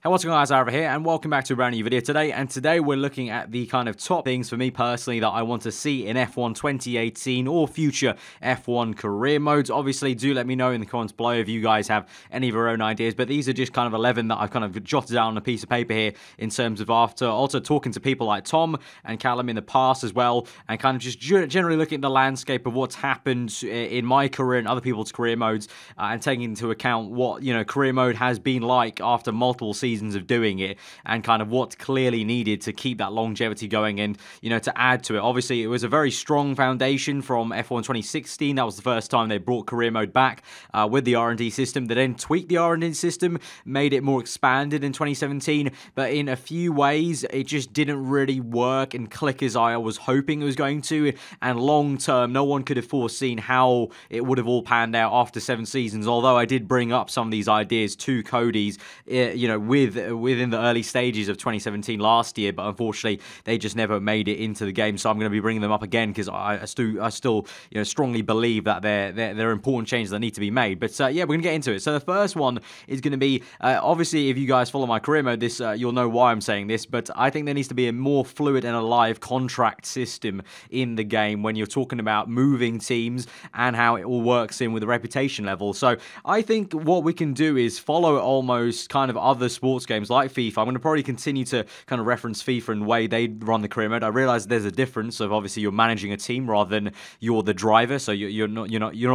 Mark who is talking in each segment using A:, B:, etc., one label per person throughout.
A: Hey, what's going on, guys? Aarava here, and welcome back to a brand new video today. And today we're looking at the kind of top things for me personally that I want to see in F1 2018 or future F1 career modes. Obviously, do let me know in the comments below if you guys have any of your own ideas, but these are just kind of 11 that I've kind of jotted down on a piece of paper here in terms of after also talking to people like Tom and Callum in the past as well, and kind of just generally looking at the landscape of what's happened in my career and other people's career modes, and taking into account what, career mode has been like after multiple seasons of doing it, and kind of what's clearly needed to keep that longevity going and, to add to it. Obviously, it was a very strong foundation from F1 2016. That was the first time they brought career mode back with the R&D system. They then tweaked the R&D system, made it more expanded in 2017, but in a few ways, it just didn't really work and click as I was hoping it was going to, and long term, no one could have foreseen how it would have all panned out after 7 seasons, although I did bring up some of these ideas to Cody's, within the early stages of 2017 last year, but unfortunately they just never made it into the game. So I'm going to be bringing them up again because I still strongly believe that they're important changes that need to be made. But yeah, we're going to get into it. So the first one is going to be obviously, if you guys follow my career mode, this you'll know why I'm saying this, but I think there needs to be a more fluid and alive contract system in the game when you're talking about moving teams and how it all works in with the reputation level. So I think what we can do is follow almost kind of other sports games like FIFA. I'm going to probably continue to kind of reference FIFA and the way they run the career mode. I realize there's a difference of obviously you're managing a team rather than you're the driver, so you're not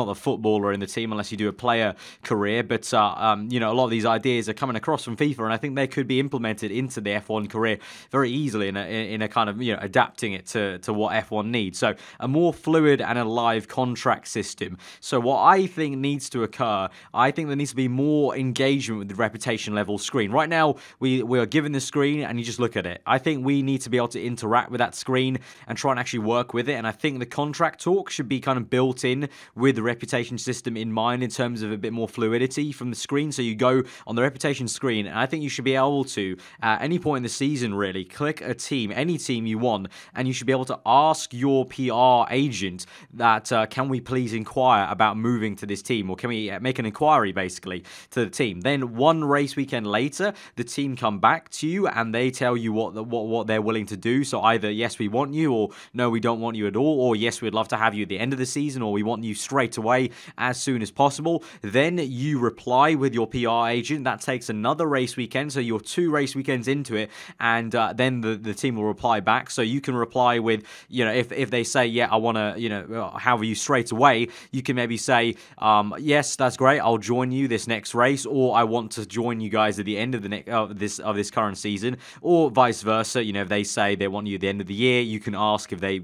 A: the footballer in the team unless you do a player career. But a lot of these ideas are coming across from FIFA, and I think they could be implemented into the F1 career very easily in a kind of adapting it to what F1 needs. So a more fluid and alive contract system. So what I think needs to occur, I think there needs to be more engagement with the reputation level screen. Right now, we are given the screen and you just look at it. I think we need to be able to interact with that screen and try and actually work with it. And I think the contract talk should be kind of built in with the reputation system in mind in terms of a bit more fluidity from the screen. So you go on the reputation screen, and I think you should be able to, at any point in the season really, click a team, any team you want, and you should be able to ask your PR agent that, can we please inquire about moving to this team, or can we make an inquiry basically to the team. Then one race weekend later, the team come back to you and they tell you what they're willing to do. So either yes, we want you, or no, we don't want you at all, or yes, we'd love to have you at the end of the season, or we want you straight away as soon as possible. Then you reply with your PR agent. That takes another race weekend, so you're 2 race weekends into it, and then the team will reply back. So you can reply with, if they say, yeah, I want to, have you straight away, you can maybe say, yes, that's great, I'll join you this next race, or I want to join you guys at the end of this current season, or vice versa. If they say they want you at the end of the year, you can ask if they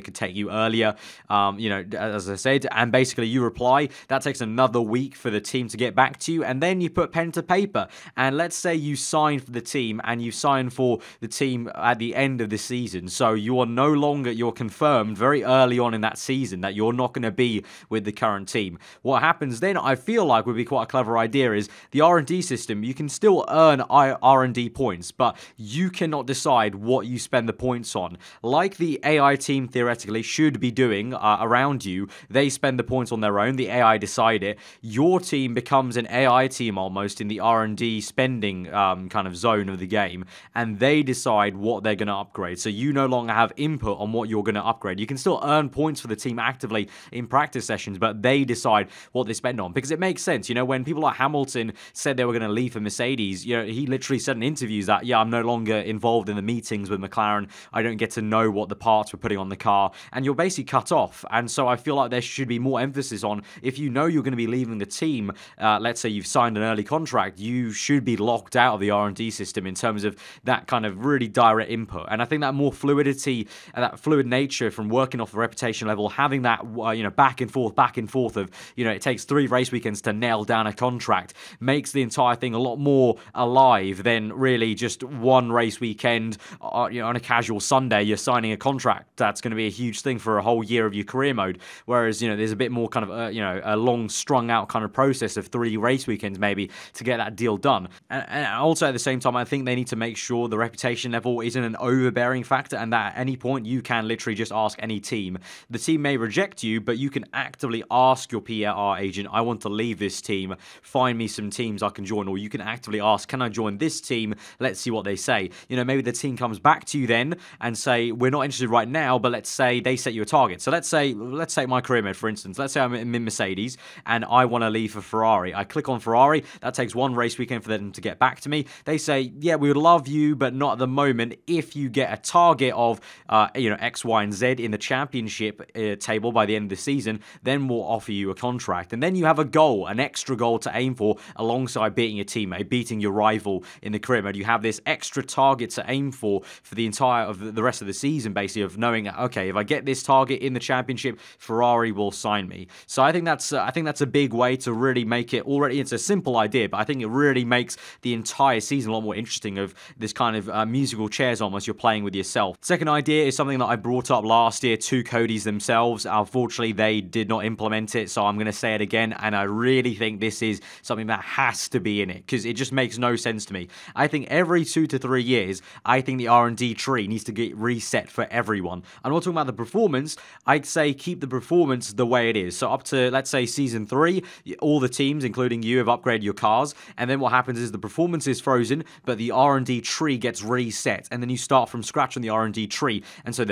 A: could take you earlier. As I said, and basically you reply. That takes another week for the team to get back to you, and then you put pen to paper. And let's say you sign for the team, and you sign for the team at the end of the season. So you're confirmed very early on in that season that you're not going to be with the current team. What happens then, I feel like would be quite a clever idea, is the R&D system. You can still earn R&D points, but you cannot decide what you spend the points on. Like the AI team theoretically should be doing around you. They spend the points on their own. The AI decide it. Your team becomes an AI team almost in the R&D spending kind of zone of the game, and they decide what they're going to upgrade. So you no longer have input on what you're going to upgrade. You can still earn points for the team actively in practice sessions, but they decide what they spend on, because it makes sense. When people like Hamilton said they were going to leave for Mercedes, he literally said in interviews that, yeah, I'm no longer involved in the meetings with McLaren. I don't get to know what the parts we're putting on the car, and you're basically cut off. And so I feel like there should be more emphasis on, if you know you're going to be leaving the team, let's say you've signed an early contract, you should be locked out of the R&D system in terms of that kind of really direct input. And I think that more fluidity and that fluid nature from working off the reputation level, having that back and forth of, it takes 3 race weekends to nail down a contract, makes the entire thing a lot more alive than really just 1 race weekend on a casual Sunday you're signing a contract that's going to be a huge thing for a whole year of your career mode. Whereas there's a bit more kind of a long strung out kind of process of 3 race weekends maybe to get that deal done. And also at the same time, I think they need to make sure the reputation level isn't an overbearing factor, and that at any point you can literally just ask any team. The team may reject you, but you can actively ask your PR agent, I want to leave this team, find me some teams I can join, or you can actively ask ask, can I join this team? Let's see what they say. You know, maybe the team comes back to you then and say, we're not interested right now, but let's say they set you a target. So let's take my career mode, for instance. Let's say I'm in Mercedes and I want to leave for Ferrari. I click on Ferrari. That takes one race weekend for them to get back to me. They say, yeah, we would love you, but not at the moment. If you get a target of, X, Y, and Z in the championship table by the end of the season, then we'll offer you a contract. And then you have a goal, an extra goal to aim for alongside beating your teammate, beating your rival in the career mode. You have this extra target to aim for the entire of the rest of the season, basically, of knowing, okay, if I get this target in the championship, Ferrari will sign me. So I think that's a big way to really make it already. It's a simple idea, but I think it really makes the entire season a lot more interesting, of this kind of musical chairs almost you're playing with yourself. Second idea is something that I brought up last year to Cody's themselves. Unfortunately, they did not implement it, so I'm going to say it again, and I really think this is something that has to be in it, because it just makes no sense to me. I think every 2 to 3 years, I think the R&D tree needs to get reset for everyone. I'm not talking about the performance. I'd say keep the performance the way it is. So up to, let's say, Season 3, all the teams, including you, have upgraded your cars, and then what happens is the performance is frozen, but the R&D tree gets reset, and then you start from scratch on the R&D tree, and so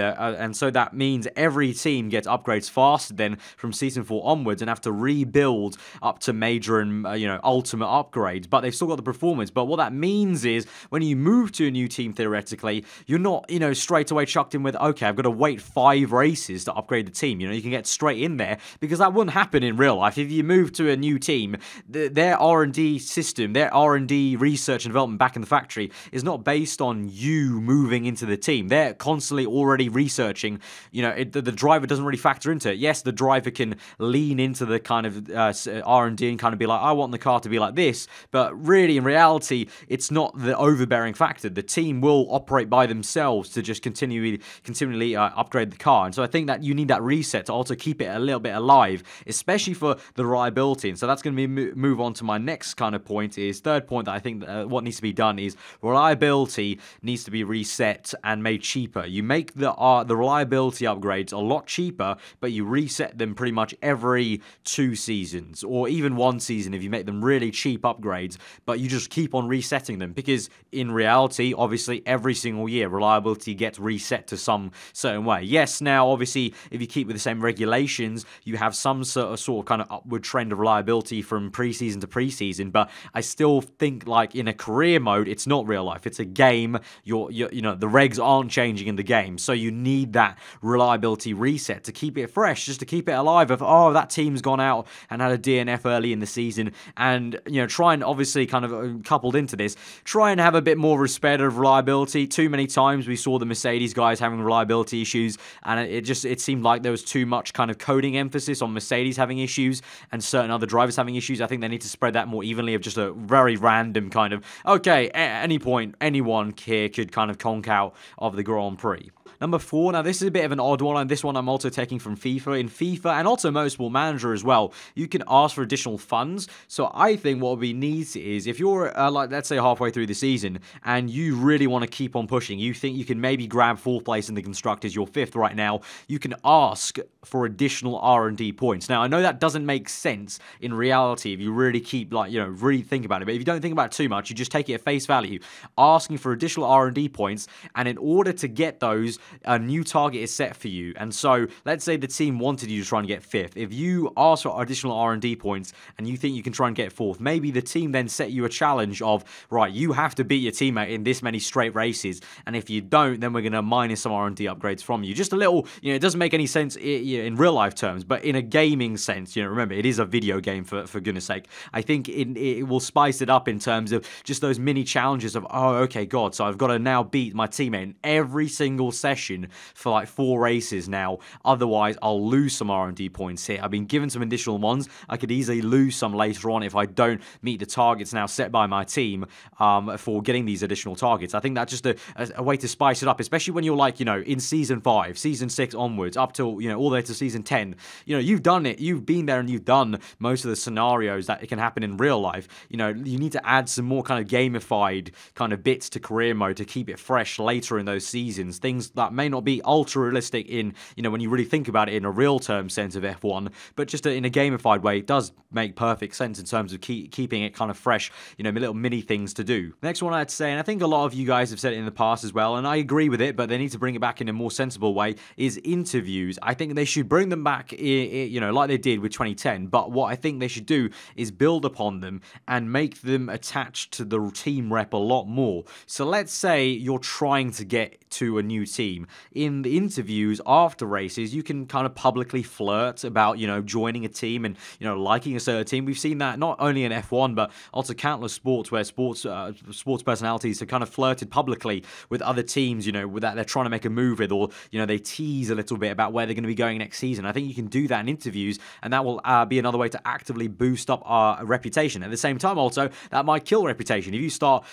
A: that means every team gets upgrades faster then from Season 4 onwards, and have to rebuild up to major and ultimate upgrades, but they've still got the performance. But what that means is when you move to a new team, theoretically, you're not straight away chucked in with, okay, I've got to wait 5 races to upgrade the team. You can get straight in there, because that wouldn't happen in real life. If you move to a new team, their R&D system, their R&D research and development back in the factory is not based on you moving into the team. They're constantly already researching. The driver doesn't really factor into it. Yes, the driver can lean into the kind of R&D and kind of be like, I want the car to be like this, but really in reality, it's not the overbearing factor. The team will operate by themselves to just continually upgrade the car. And so I think that you need that reset to also keep it a little bit alive, especially for the reliability. And so that's going to be move on to my next kind of point. Is third point that I think what needs to be done is reliability needs to be reset and made cheaper. You make the reliability upgrades a lot cheaper, but you reset them pretty much every 2 seasons, or even 1 season if you make them really cheap upgrades, but you just keep on resetting them, because in reality, obviously, every single year, reliability gets reset to some certain way. Yes, now, obviously, if you keep with the same regulations, you have some sort of kind of upward trend of reliability from preseason to preseason, but I still think, like, in a career mode, it's not real life. It's a game. The regs aren't changing in the game, so you need that reliability reset to keep it fresh, just to keep it alive of, oh, that team's gone out and had a DNF early in the season, and, try and obviously kind of coupled into this, try and have a bit more respect of reliability. Too many times we saw the Mercedes guys having reliability issues, and it seemed like there was too much kind of coding emphasis on Mercedes having issues and certain other drivers having issues. I think they need to spread that more evenly, of just a very random kind of, okay, at any point, anyone here could kind of conk out of the Grand Prix. Number 4, now this is a bit of an odd one, and this one I'm also taking from FIFA. In FIFA, and also Motorsport Manager as well, you can ask for additional funds. So I think what would be neat is, if you're, let's say halfway through the season, and you really want to keep on pushing, you think you can maybe grab 4th place in the Constructors, you're 5th right now, you can ask for additional R&D points. Now, I know that doesn't make sense in reality if you really keep, really think about it, but if you don't think about it too much, you just take it at face value, asking for additional R&D points, and in order to get those, a new target is set for you. And so let's say the team wanted you to try and get 5th. If you ask for additional R&D points and you think you can try and get 4th, maybe the team then set you a challenge of, right, you have to beat your teammate in this many straight races, and if you don't, then we're going to minus some R&D upgrades from you. Just a little, it doesn't make any sense in real life terms, but in a gaming sense, remember, it is a video game for goodness sake. I think it will spice it up in terms of just those mini challenges of, oh, okay, God, so I've got to now beat my teammate in every single session for like 4 races now, otherwise I'll lose some R&D points here. I've been given some additional ones. I could easily lose some later on if I don't meet the targets now set by my team for getting these additional targets. I think that's just a way to spice it up, especially when you're like, in Season 5, Season 6 onwards, up till, all the way to Season 10. You've done it. You've been there and you've done most of the scenarios that it can happen in real life. You need to add some more kind of gamified kind of bits to career mode to keep it fresh later in those seasons. Things that may not be ultra realistic in, when you really think about it in a real term sense of F1, but just in a gamified way, it does make perfect sense in terms of keeping it kind of fresh. little mini things to do. Next one I'd say, and I think a lot of you guys have said it in the past as well, and I agree with it, but they need to bring it back in a more sensible way, is interviews. I think they should bring them back, like they did with 2010, but what I think they should do is build upon them and make them attached to the team rep a lot more. So let's say you're trying to get to a new team. In the interviews after races, you can kind of publicly flirt about, joining a team and, liking a certain team. We've seen that not only in F1, but also countless sports where sports personalities have kind of flirted publicly with other teams, that they're trying to make a move with, or, they tease a little bit about where they're going to be going next season. I think you can do that in interviews, and that will be another way to actively boost up our reputation. At the same time, also, that might kill reputation. If you start,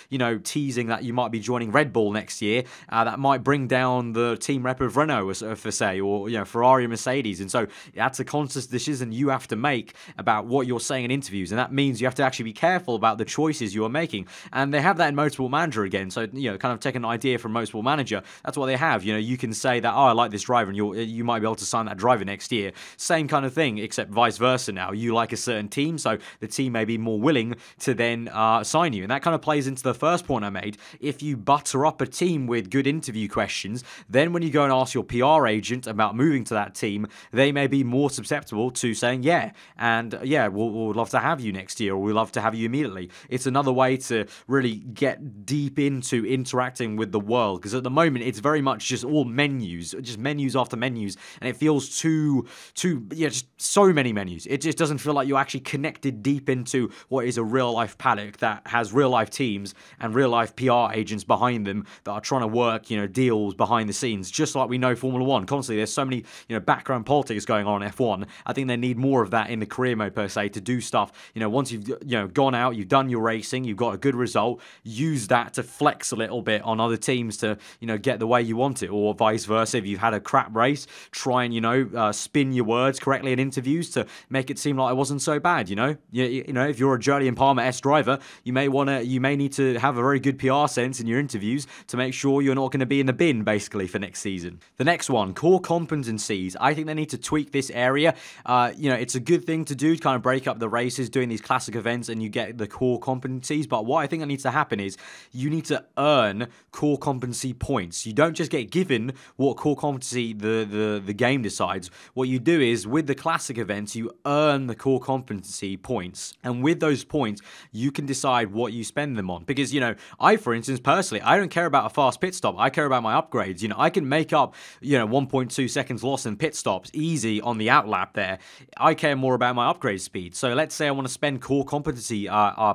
A: teasing that you might be joining Red Bull next year, that might bring down the team rep of Renault, for say, or, Ferrari and Mercedes. And so that's a conscious decision you have to make about what you're saying in interviews, and that means you have to actually be careful about the choices you are making. And they have that in Motorsport Manager again. So, kind of take an idea from Motorsport Manager. That's what they have. You can say that, I like this driver, and you might be able to sign that driver next year. Same kind of thing, except vice versa now. You like a certain team, so the team may be more willing to then sign you. And that kind of plays into the first point I made. If you butter up a team with good interview questions, then when you go and ask your PR agent about moving to that team, they may be more susceptible to saying, we'll love to have you next year, or we'd love to have you immediately. It's another way to really get deep into interacting with the world, because at the moment it's very much just all menus, just menus after menus, and it feels just so many menus. It just doesn't feel like you're actually connected deep into what is a real life paddock that has real life teams and real life PR agents behind them that are trying to work, deals behind the scenes, just like we know Formula One. Constantly, there's so many, background politics going on in F1. I think they need more of that in the career mode per se, to do stuff, once you've gone out, you've done your racing, you've got a good result, use that to flex a little bit on other teams to, get the way you want it, or vice versa. If you've had a crap race, try and, spin your words correctly in interviews to make it seem like it wasn't so bad, if you're a Jolyon Palmer-esque driver, you may need to have a very good PR sense in your interviews to make sure you're not going to be in the bin, basically, for next season. The next one, core competencies. I think they need to tweak this area. It's a good thing to do to kind of break up the races, doing these classic events, and you get the core competencies. But what I think that needs to happen is you need to earn core competency points. You don't just get given what core competency the game decides. What you do is, with the classic events, you earn the core competency points. And with those points, you can decide what you spend them on. Because, I, for instance, personally, I don't care about a fast pit stop. I care about my upgrades. I can make up, 1.2 seconds loss in pit stops easy on the outlap there. I care more about my upgrade speed. So let's say I want to spend core competency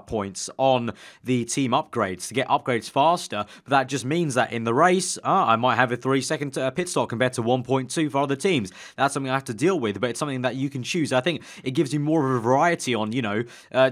A: points on the team upgrades to get upgrades faster. But that just means that in the race, I might have a 3-second pit stop compared to 1.2 for other teams. That's something I have to deal with, but it's something that you can choose. I think it gives you more of a variety on,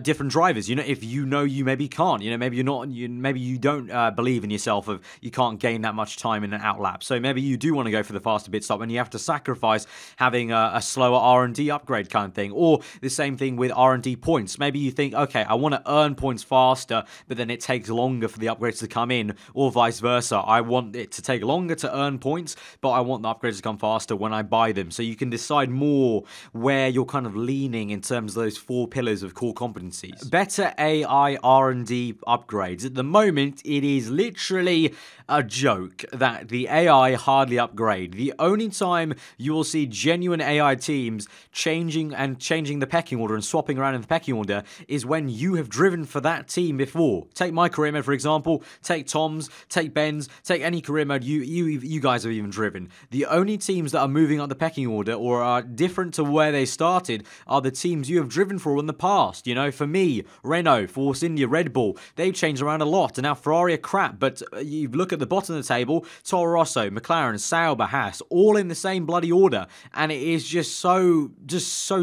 A: different drivers. If you maybe can't, maybe you're not, maybe you don't believe in yourself of you can't gain that much time in an outlap. So maybe you do want to go for the faster pit stop and you have to sacrifice having a slower R&D upgrade kind of thing. Or the same thing with R&D points. Maybe you think, okay, I want to earn points faster, but then it takes longer for the upgrades to come in, or vice versa. I want it to take longer to earn points, but I want the upgrades to come faster when I buy them. So you can decide more where you're kind of leaning in terms of those 4 pillars of core competencies. Better AI R&D upgrades. At the moment, it is literally a joke that the AI hardly upgrade. The only time you will see genuine AI teams changing the pecking order and swapping around in the pecking order is when you have driven for that team before. Take my career mode, for example. Take Tom's, take Ben's, take any career mode you guys have even driven. The only teams that are moving up the pecking order or are different to where they started are the teams you have driven for in the past. For me, Renault, Force India, Red Bull, they've changed around a lot, and now Ferrari are crap. But you look at the bottom of the table, Toro Rosso, McLaren, Sauber, Haas, all in the same bloody order, and it is just so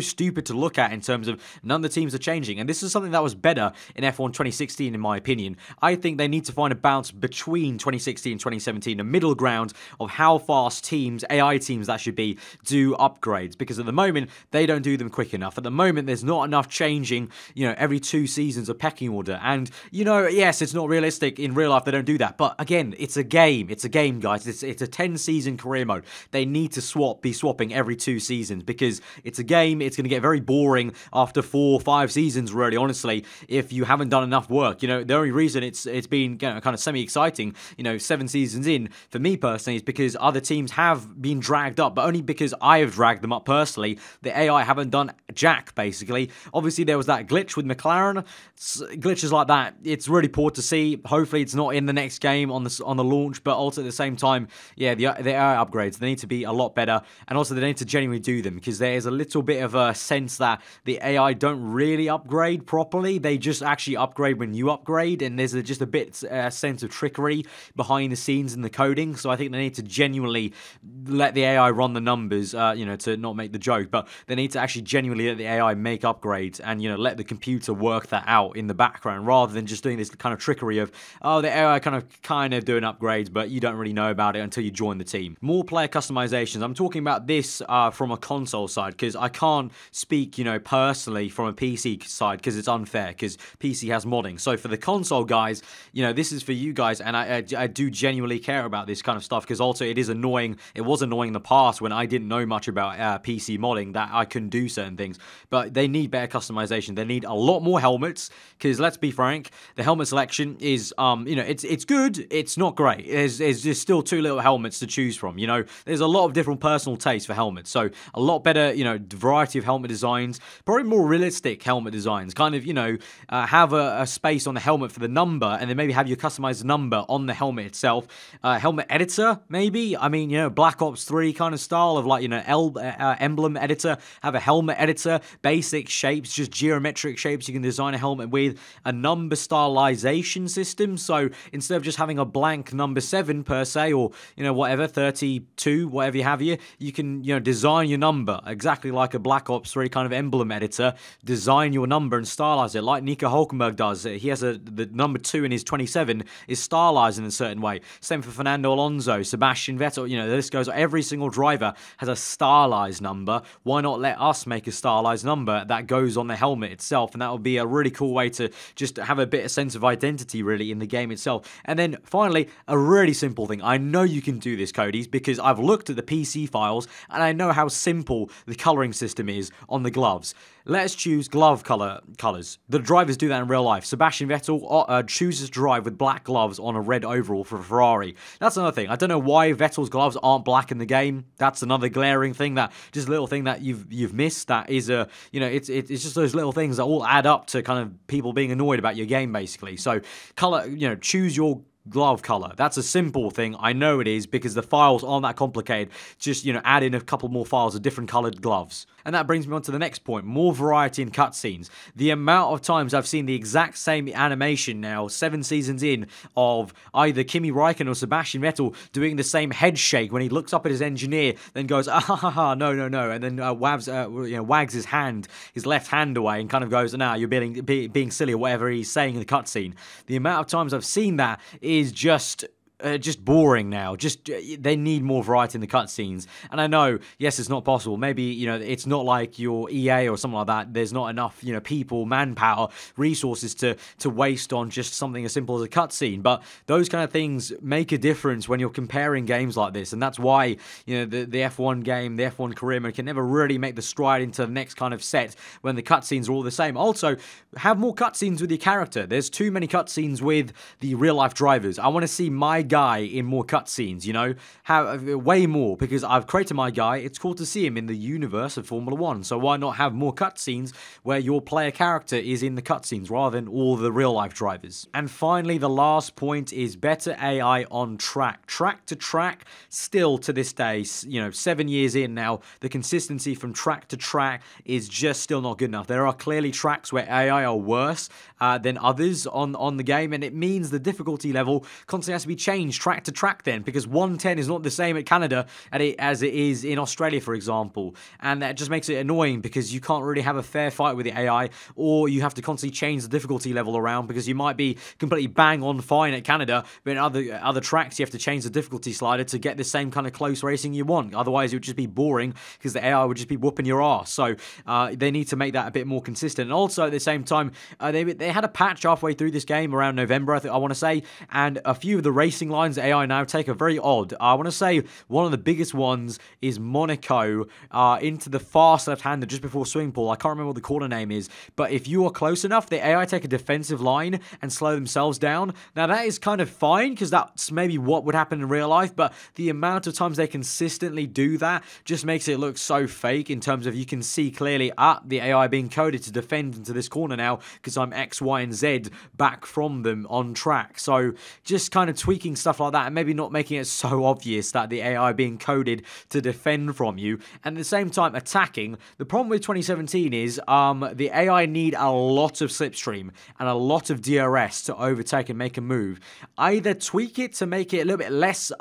A: stupid to look at in terms of none of the teams are changing. And this is something that was better in F1 2016, in my opinion. I think they need to find a balance between 2016 and 2017, a middle ground of how fast teams, AI teams that should be, do upgrades, because at the moment they don't do them quick enough. At the moment there's not enough changing, every 2 seasons of pecking order. And yes, it's not realistic in real life, they don't do that, but again, it's a game, guys. It's a 10-season career mode. They need to be swapping every 2 seasons, because it's a game. It's going to get very boring after 4 or 5 seasons, really, honestly, if you haven't haven't done enough work. The only reason it's been kind of semi-exciting, 7 seasons in, for me personally, is because other teams have been dragged up, but only because I have dragged them up personally. The AI haven't done jack, basically. Obviously, there was that glitch with McLaren. Glitches like that, it's really poor to see. Hopefully, it's not in the next game on the launch, but also at the same time, yeah, the AI upgrades, they need to be a lot better, and also they need to genuinely do them, because there is a little bit of a sense that the AI don't really upgrade properly. They just actually upgrade when you upgrade, and there's just a bit sense of trickery behind the scenes in the coding. So I think they need to genuinely let the AI run the numbers, to not make the joke, but they need to actually genuinely let the AI make upgrades and, let the computer work that out in the background, rather than just doing this kind of trickery of, oh, the AI kind of doing upgrades, but you don't really know about it until you join the team. More player customizations. I'm talking about this from a console side, because I can't speak, personally from a PC side, because it's unfair, because PC has modding. So for the console guys, this is for you guys, and I do genuinely care about this kind of stuff, because also it is annoying. It was annoying in the past when I didn't know much about PC modding, that I couldn't do certain things, but they need better customization. They need a lot more helmets, because let's be frank, the helmet selection is, it's good, it's not great. There's just still too little helmets to choose from. There's a lot of different personal tastes for helmets, so a lot better, variety of helmet designs, probably more realistic helmet designs, kind of, have a space on the helmet for the number, and then maybe have your customized number on the helmet itself. Helmet editor, maybe, I mean, Black Ops 3 kind of style of, like, emblem editor, have a helmet editor, basic shapes, just geometric shapes you can design a helmet with, a number stylization system, so instead of just having a blank number 7 per se, or, whatever, 32, whatever you have here, you can, design your number, exactly like a Black Ops 3 kind of emblem editor, design your number and stylize it, like Nico Hulkenberg does. He has the number 2 in his 27 is stylized in a certain way. Same for Fernando Alonso, Sebastian Vettel, the list goes, every single driver has a stylized number. Why not let us make a stylized number that goes on the helmet itself? And that would be a really cool way to just have a bit of sense of identity, really, in the game itself. And then finally, a really simple thing. I know you can do this, Codies, because I've looked at the PC files and I know how simple the coloring system is on the gloves. Let's choose glove colors. The drivers do that in real life. Sebastian Vettel chooses to drive with black gloves on a red overall for Ferrari. That's another thing. I don't know why Vettel's gloves aren't black in the game. That's another glaring thing, that just a little thing that you've missed. That is it's just those little things that all add up to kind of people being annoyed about your game, basically. So color, choose your glove color. That's a simple thing. I know it is, because the files aren't that complicated. Just, add in a couple more files of different colored gloves. And that brings me on to the next point, more variety in cutscenes. The amount of times I've seen the exact same animation now, 7 seasons in, of either Kimi Räikkönen or Sebastian Vettel doing the same head shake when he looks up at his engineer, then goes, ah, ha, ha, ha, no, and then wags his hand, his left hand away, and kind of goes, nah, you're being silly, or whatever he's saying in the cutscene. The amount of times I've seen that is just boring now. They need more variety in the cutscenes. And I know, yes, it's not possible. Maybe, it's not like your EA or something like that. There's not enough, people, manpower, resources to waste on just something as simple as a cutscene. But those kind of things make a difference when you're comparing games like this. And that's why, the F1 game, the F1 career mode can never really make the stride into the next kind of set when the cutscenes are all the same. Also, have more cutscenes with your character. There's too many cutscenes with the real-life drivers. I want to see my guy in more cutscenes, have way more, because I've created my guy. It's cool to see him in the universe of Formula 1, so why not have more cutscenes where your player character is in the cutscenes rather than all the real-life drivers. And finally, the last point is better AI on track. Track to track, still to this day, 7 years in now, the consistency from track to track is just still not good enough. There are clearly tracks where AI are worse than others on the game, and it means the difficulty level constantly has to be changed track to track then, because 110 is not the same at Canada as it is in Australia, for example, and that just makes it annoying, because you can't really have a fair fight with the AI, or you have to constantly change the difficulty level around, because you might be completely bang on fine at Canada, but in other tracks you have to change the difficulty slider to get the same kind of close racing you want. Otherwise it would just be boring, because the AI would just be whooping your ass. So they need to make that a bit more consistent. And also at the same time, they had a patch halfway through this game around November, I want to say, and a few of the racing racing lines that AI now take are very odd. I want to say one of the biggest ones is Monaco into the fast left-hander just before swimming pool. I can't remember what the corner name is, but if you are close enough, the AI take a defensive line and slow themselves down. Now, that is kind of fine because that's maybe what would happen in real life, but the amount of times they consistently do that just makes it look so fake in terms of you can see clearly the AI being coded to defend into this corner now because I'm X, Y, and Z back from them on track. So just kind of tweaking stuff like that and maybe not making it so obvious that the AI being coded to defend from you, and at the same time attacking. The problem with 2017 is the AI need a lot of slipstream and a lot of DRS to overtake and make a move. Either tweak it to make it a little bit less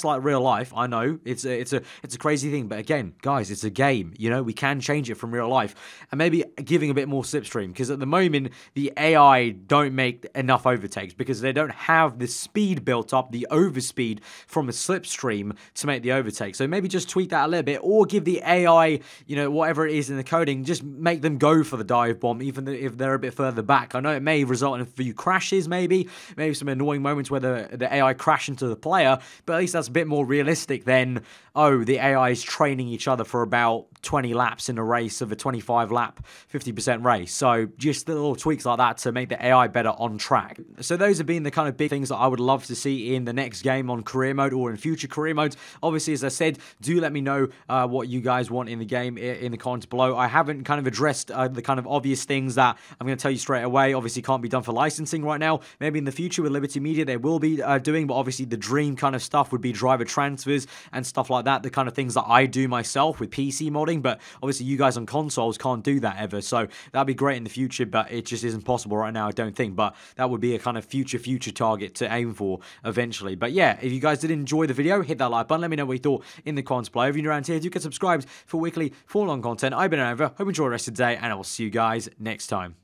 A: like real life. I know it's a crazy thing, but again, guys, it's a game. You know, we can change it from real life, and maybe giving a bit more slipstream, because at the moment the AI don't make enough overtakes because they don't have the speed built up, the overspeed from a slipstream to make the overtake. So maybe just tweak that a little bit, or give the AI, you know, whatever it is in the coding, just make them go for the dive bomb even if they're a bit further back. I know it may result in a few crashes, maybe some annoying moments where the AI crash into the player, but at least that's a bit more realistic than, oh, the AI is training each other for about 20 laps in a race of a 25 lap 50% race. So just the little tweaks like that to make the AI better on track. So those have been the kind of big things that I would love to see in the next game on career mode or in future career modes. Obviously, as I said, do let me know what you guys want in the game in the comments below. I haven't kind of addressed the kind of obvious things that I'm going to tell you straight away. Obviously can't be done for licensing right now. Maybe in the future with Liberty Media they will be doing, but obviously the dream kind of stuff would be driver transfers and stuff like that, the kind of things that I do myself with PC modding, but obviously you guys on consoles can't do that ever, so that'd be great in the future, but it just isn't possible right now, I don't think. But that would be a kind of future target to aim for eventually. But yeah, if you guys did enjoy the video, hit that like button, let me know what you thought in the comments below. If you're new around here, do get subscribed for weekly full-on content. I've been over, hope you enjoy the rest of the day, and I will see you guys next time.